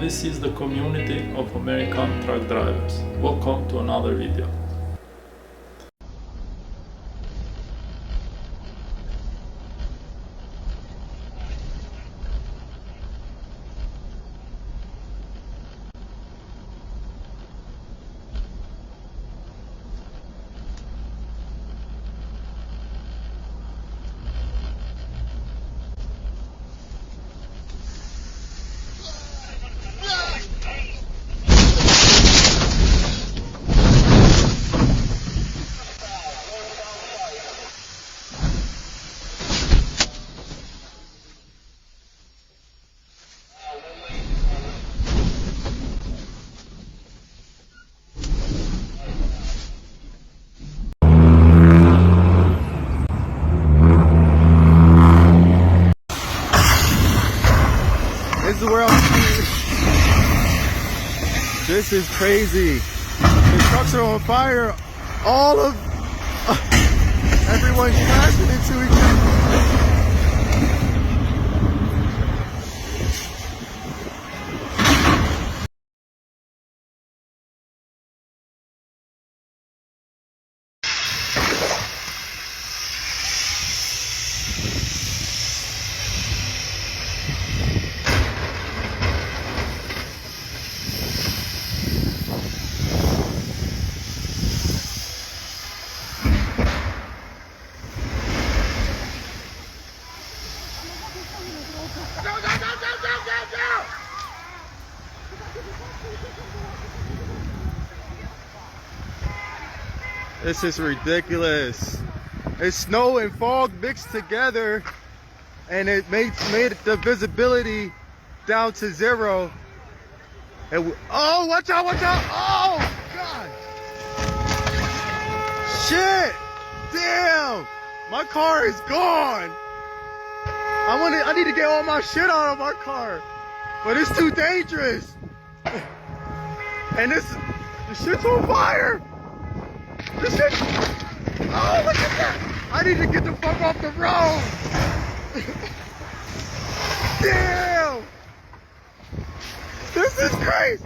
This is the community of American truck drivers. Welcome to another video. This is where this is crazy. The trucks are on fire. All of everyone's crashing into each other. This is ridiculous. It's snow and fog mixed together, and it made the visibility down to zero. And oh, watch out! Watch out! Oh God! Shit! Damn! My car is gone. I need to get all my shit out of my car, but it's too dangerous. And the shit's on fire. This shit. Oh, look at that! I need to get the fuck off the road. Damn! This is crazy.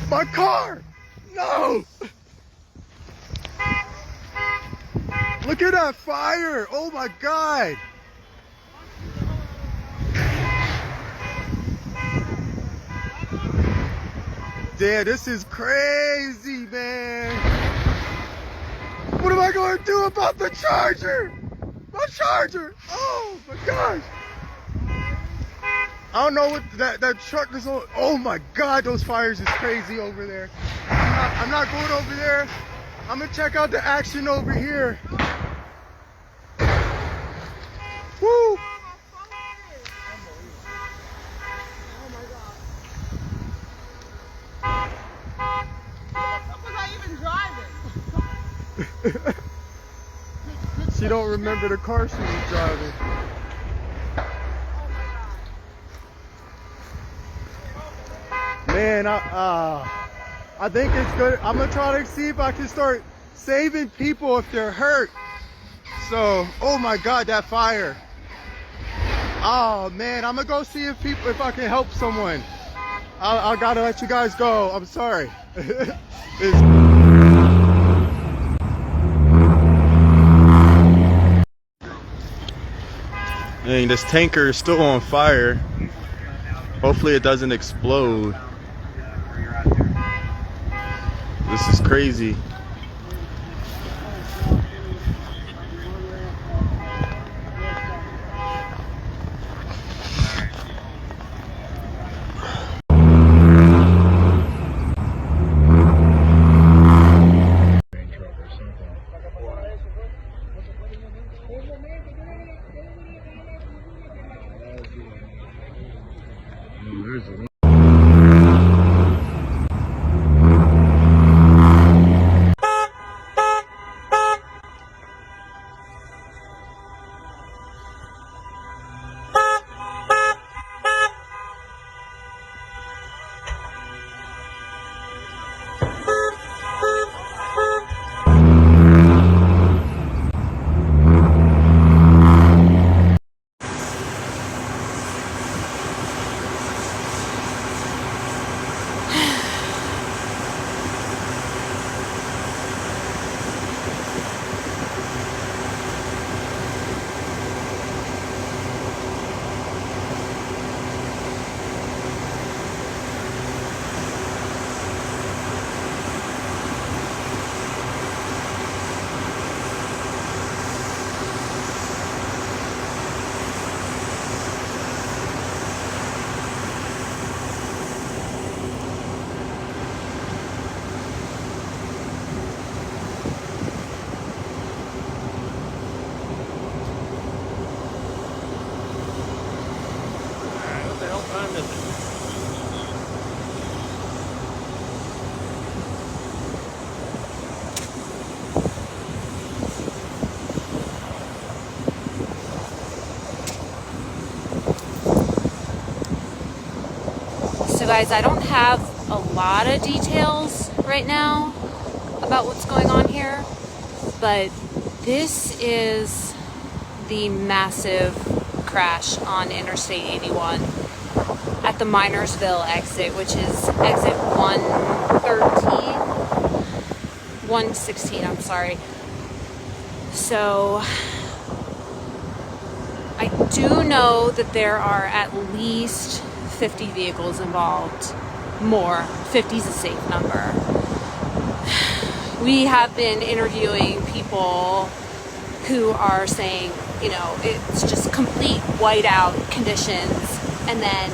My car. No. Look at that fire! Oh my God! Damn, this is crazy, man! What am I going to do about the charger? My charger! Oh my gosh! I don't know what that truck is on. Oh my God, those fires is crazy over there. I'm not going over there. I'm gonna check out the action over here. Woo! She don't remember the car she was driving. Man, I think it's good. I'm gonna try to see if I can start saving people if they're hurt. So, oh my God, that fire. Oh man, I'm gonna go see if I can help someone. I gotta let you guys go. I'm sorry. Dang, this tanker is still on fire. Hopefully it doesn't explode. This is crazy. guys, I don't have a lot of details right now about what's going on here, but this is the massive crash on Interstate 81 at the Minersville exit, which is exit 116, I'm sorry. So I do know that there are at least 50 vehicles involved. More. 50 is a safe number. We have been interviewing people who are saying, you know, it's just complete whiteout conditions, and then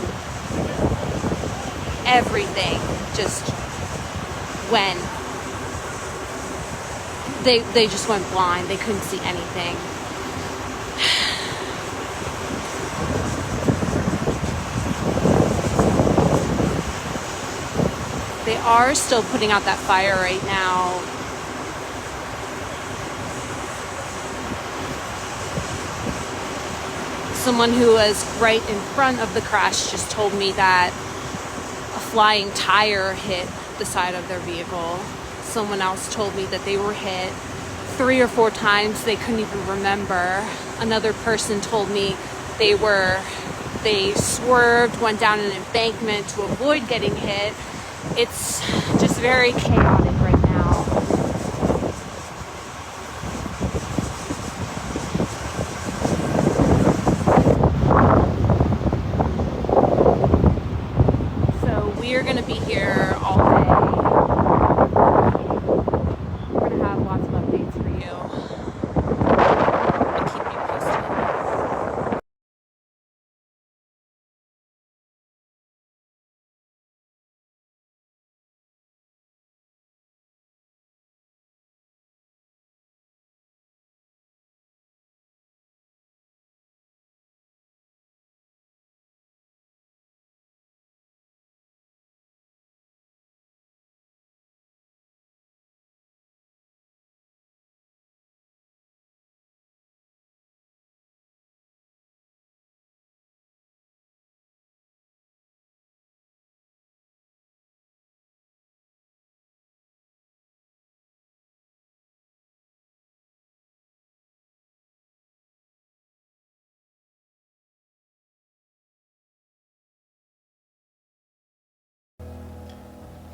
everything just went. They just went blind. They couldn't see anything. They are still putting out that fire right now. Someone who was right in front of the crash just told me that a flying tire hit the side of their vehicle. Someone else told me that they were hit 3 or 4 times. They couldn't even remember. Another person told me they swerved, went down an embankment to avoid getting hit. It's just very chaotic right now. So we are going to be here all day. We're going to have lots of updates for you. I'll keep you posted.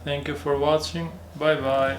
Thank you for watching. Bye bye.